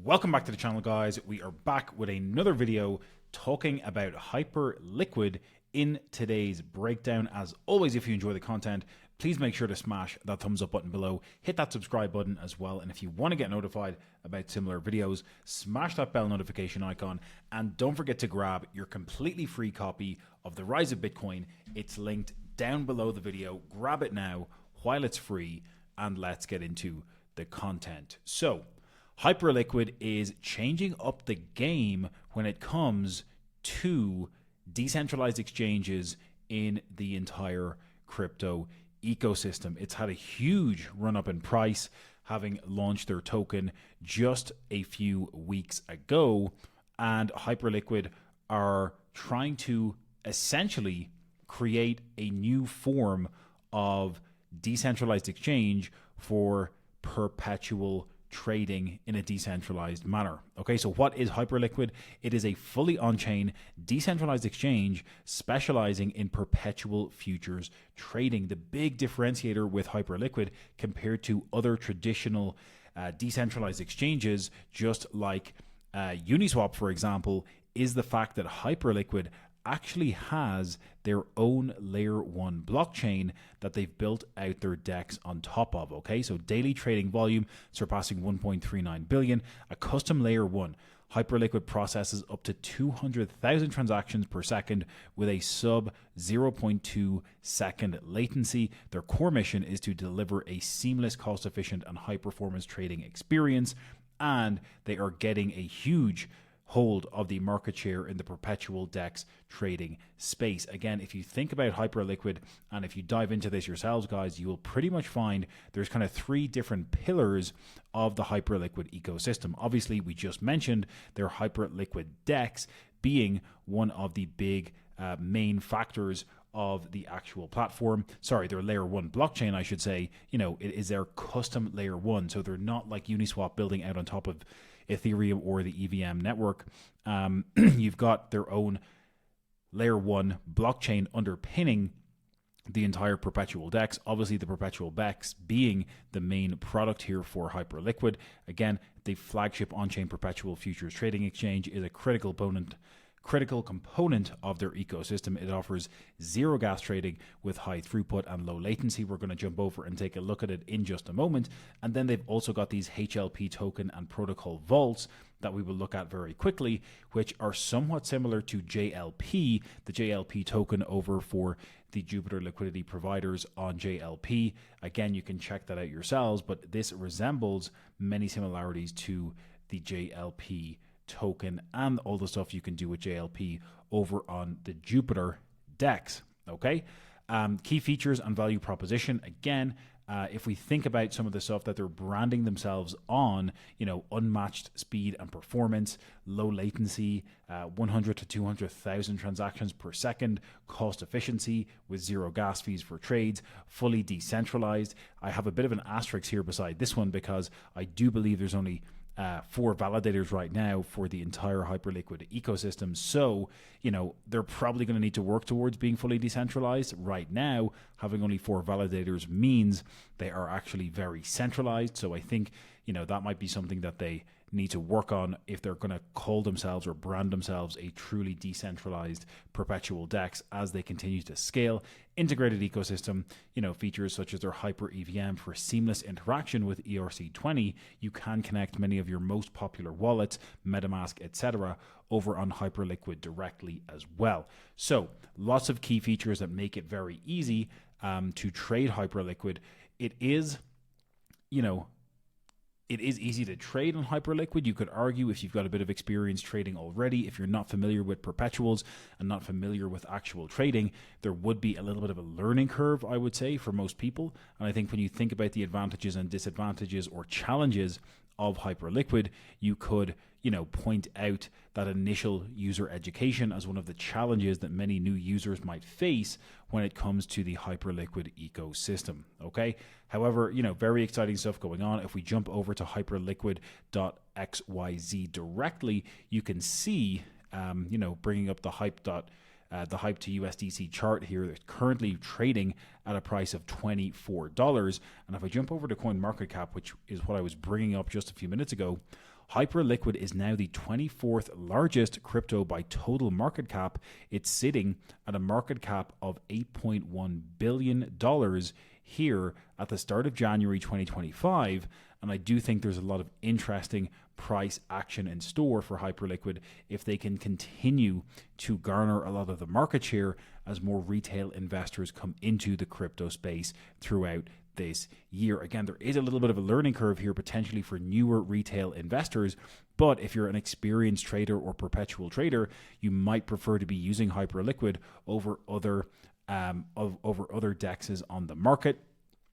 Welcome back to the channel, guys. We are back with another video talking about Hyperliquid in today's breakdown. As always, if you enjoy the content, please make sure to smash that thumbs up button below, hit that subscribe button as well, and if you want to get notified about similar videos, smash that bell notification icon, and don't forget to grab your completely free copy of The Rise of Bitcoin. It's linked down below the video. Grab it now while it's free, and let's get into the content. So Hyperliquid is changing up the game when it comes to decentralized exchanges in the entire crypto ecosystem. It's had a huge run up in price, having launched their token just a few weeks ago, and Hyperliquid are trying to essentially create a new form of decentralized exchange for perpetual trading in a decentralized manner. Okay, so what is Hyperliquid? It is a fully on-chain decentralized exchange specializing in perpetual futures trading. The big differentiator with Hyperliquid compared to other traditional decentralized exchanges, just like Uniswap, for example, is the fact that Hyperliquid actually has their own layer 1 blockchain that they've built out their DEX on top of. Okay, so daily trading volume surpassing 1.39 billion, a custom layer 1. Hyperliquid processes up to 200,000 transactions per second with a sub 0.2 second latency. Their core mission is to deliver a seamless, cost-efficient, and high-performance trading experience, and they are getting a huge hold of the market share in the perpetual DEX trading space. Again, if you think about Hyperliquid, and if you dive into this yourselves, guys, you will pretty much find there's kind of three different pillars of the Hyperliquid ecosystem. Obviously, we just mentioned their Hyperliquid DEX being one of the big main factors of the actual platform. Sorry, their layer 1 blockchain, I should say. You know, it is their custom layer 1, so they're not like Uniswap building out on top of Ethereum or the EVM network. You've got their own layer 1 blockchain underpinning the entire perpetual DEX. Obviously, the perpetual DEX being the main product here for Hyperliquid. Again, the flagship on-chain perpetual futures trading exchange is a critical component of their ecosystem. It offers zero gas trading with high throughput and low latency. We're going to jump over and take a look at it in just a moment. And then they've also got these HLP token and protocol vaults that we will look at very quickly, which are somewhat similar to JLP, the JLP token over for the Jupiter liquidity providers on JLP. Again, you can check that out yourselves, but this resembles many similarities to the JLP token and all the stuff you can do with JLP over on the Jupiter DEX. Okay, key features and value proposition. Again, if we think about some of the stuff that they're branding themselves on, you know, unmatched speed and performance, low latency, 100 to 200,000 transactions per second, cost efficiency with zero gas fees for trades, fully decentralized. I have a bit of an asterisk here beside this one because I do believe there's only 4 validators right now for the entire Hyperliquid ecosystem. So, you know, they're probably going to need to work towards being fully decentralized. Right now, having only 4 validators means they are actually very centralized. So I think, you know, that might be something that they need to work on if they're going to call themselves or brand themselves a truly decentralized perpetual DEX as they continue to scale. Integrated ecosystem, you know, features such as their Hyper EVM for seamless interaction with ERC20. You can connect many of your most popular wallets, MetaMask, etc., over on Hyperliquid directly as well. So lots of key features that make it very easy to trade Hyperliquid. It is, you know, it is easy to trade on Hyperliquid. You could argue if you've got a bit of experience trading already, if you're not familiar with perpetuals and not familiar with actual trading, there would be a little bit of a learning curve, I would say, for most people. And I think when you think about the advantages and disadvantages or challenges of Hyperliquid, you could, you know, point out that initial user education as one of the challenges that many new users might face when it comes to the Hyperliquid ecosystem. Okay. However, you know, very exciting stuff going on. If we jump over to hyperliquid.xyz directly, you can see, you know, bringing up the hype to USDT chart here, that's currently trading at a price of $24. And if I jump over to CoinMarketCap, which is what I was bringing up just a few minutes ago, Hyperliquid is now the 24th largest crypto by total market cap. It's sitting at a market cap of $8.1 billion here at the start of January 2025. And I do think there's a lot of interesting price action in store for Hyperliquid if they can continue to garner a lot of the market share as more retail investors come into the crypto space throughout this year. Again, there is a little bit of a learning curve here potentially for newer retail investors, but if you're an experienced trader or perpetual trader, you might prefer to be using Hyperliquid over other DEXs on the market.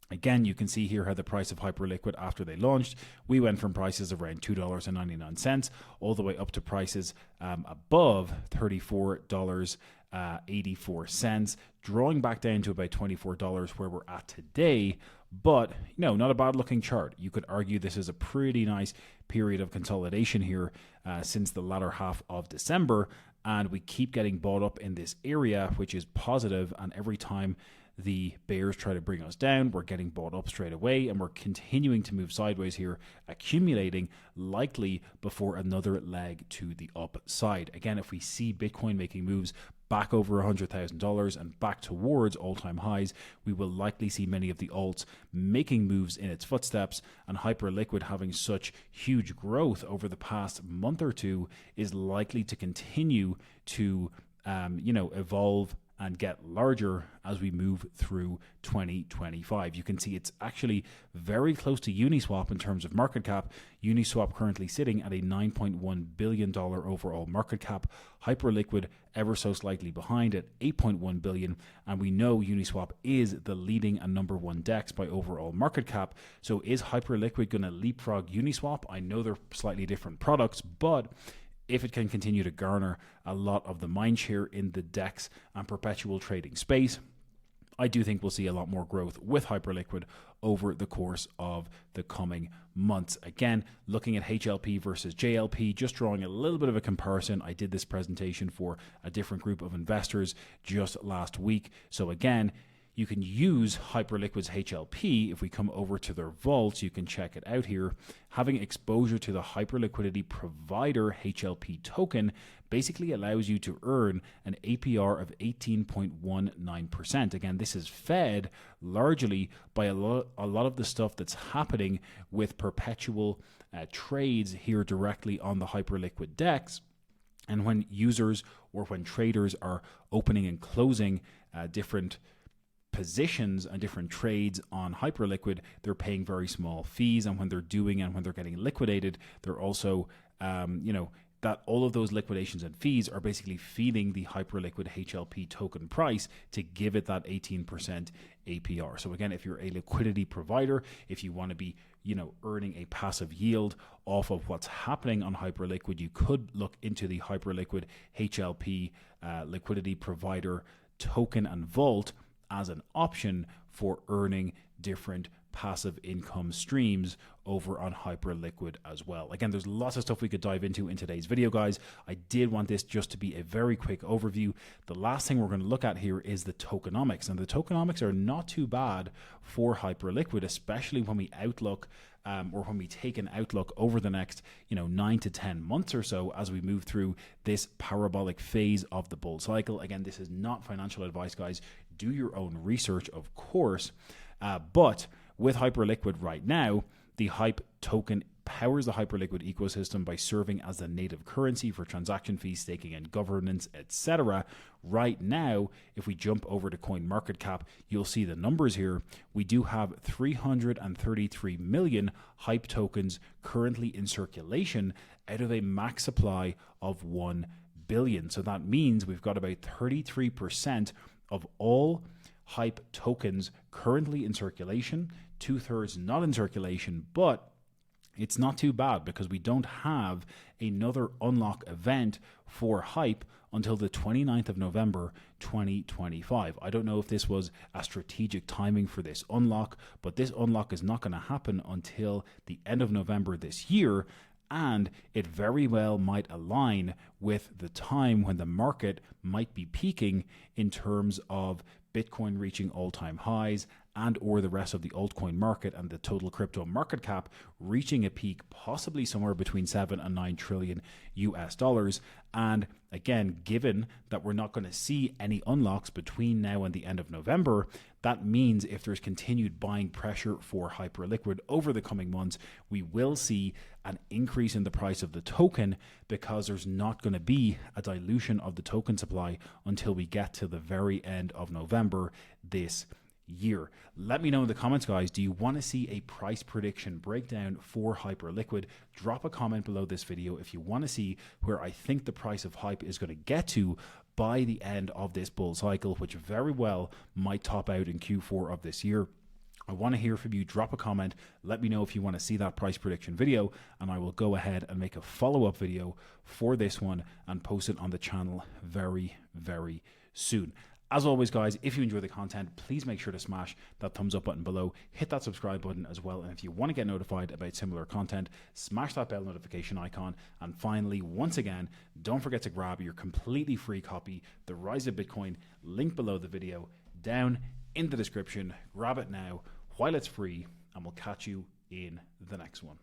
Again, you can see here how the price of Hyperliquid after they launched, we went from prices of around $2.99 all the way up to prices above $34.84, drawing back down to about $24 where we're at today. But, not a bad looking chart. You could argue this is a pretty nice period of consolidation here since the latter half of December. And we keep getting bought up in this area, which is positive. And every time the bears try to bring us down, we're getting bought up straight away, and we're continuing to move sideways here, accumulating likely before another leg to the upside. Again, if we see Bitcoin making moves back over $100,000 and back towards all-time highs, we will likely see many of the alts making moves in its footsteps, and Hyperliquid having such huge growth over the past month or two is likely to continue to evolve and get larger as we move through 2025. You can see it's actually very close to Uniswap in terms of market cap. Uniswap currently sitting at a $9.1 billion overall market cap. Hyperliquid ever so slightly behind at $8.1 billion. And we know Uniswap is the leading and number one DEX by overall market cap. So is Hyperliquid going to leapfrog Uniswap? I know they're slightly different products, but if it can continue to garner a lot of the mind share in the DEX and perpetual trading space, I do think we'll see a lot more growth with Hyperliquid over the course of the coming months. Again, looking at HLP versus JLP, just drawing a little bit of a comparison. I did this presentation for a different group of investors just last week. So again, you can use Hyperliquid's HLP. If we come over to their vaults, you can check it out here. Having exposure to the Hyperliquidity provider HLP token basically allows you to earn an APR of 18.19%. Again, this is fed largely by a lot of the stuff that's happening with perpetual trades here directly on the Hyperliquid DEX. And when users or when traders are opening and closing different positions and different trades on Hyperliquid, they're paying very small fees, and when they're doing and when they're getting liquidated, they're also that all of those liquidations and fees are basically feeding the Hyperliquid HLP token price to give it that 18% APR. So again, if you're a liquidity provider, if you want to be earning a passive yield off of what's happening on Hyperliquid, you could look into the Hyperliquid HLP liquidity provider token and vault as an option for earning different passive income streams over on Hyperliquid as well. Again, there's lots of stuff we could dive into in today's video, guys. I did want this just to be a very quick overview. The last thing we're going to look at here is the tokenomics, and the tokenomics are not too bad for Hyperliquid, especially when we outlook or when we take an outlook over the next 9 to 10 months or so as we move through this parabolic phase of the bull cycle. Again, this is not financial advice, guys. Do your own research, of course, but with Hyperliquid right now, the Hype token powers the Hyperliquid ecosystem by serving as the native currency for transaction fees, staking, and governance, etc. Right now, if we jump over to CoinMarketCap, you'll see the numbers here. We do have 333 million Hype tokens currently in circulation out of a max supply of 1 billion. So that means we've got about 33% of all Hype tokens currently in circulation, 2/3 not in circulation, but it's not too bad because we don't have another unlock event for Hype until the 29th of November 2025. I don't know if this was a strategic timing for this unlock, but this unlock is not going to happen until the end of November this year, and it very well might align with the time when the market might be peaking in terms of Bitcoin reaching all-time highs and or the rest of the altcoin market and the total crypto market cap reaching a peak possibly somewhere between 7 and 9 trillion US dollars. And again, given that we're not going to see any unlocks between now and the end of November, that means if there's continued buying pressure for Hyperliquid over the coming months, we will see an increase in the price of the token because there's not going to be a dilution of the token supply until we get to the very end of November this year. Let me know in the comments, guys, do you want to see a price prediction breakdown for Hyperliquid? Drop a comment below this video if you want to see where I think the price of Hype is going to get to by the end of this bull cycle, which very well might top out in Q4 of this year. I want to hear from you. Drop a comment. Let me know if you want to see that price prediction video, and I will go ahead and make a follow-up video for this one and post it on the channel very, very soon. As always, guys, if you enjoy the content, please make sure to smash that thumbs up button below, hit that subscribe button as well, and if you want to get notified about similar content, smash that bell notification icon. And finally, once again, don't forget to grab your completely free copy, The Rise of Bitcoin, link below the video, down in the description. Grab it now while it's free, and we'll catch you in the next one.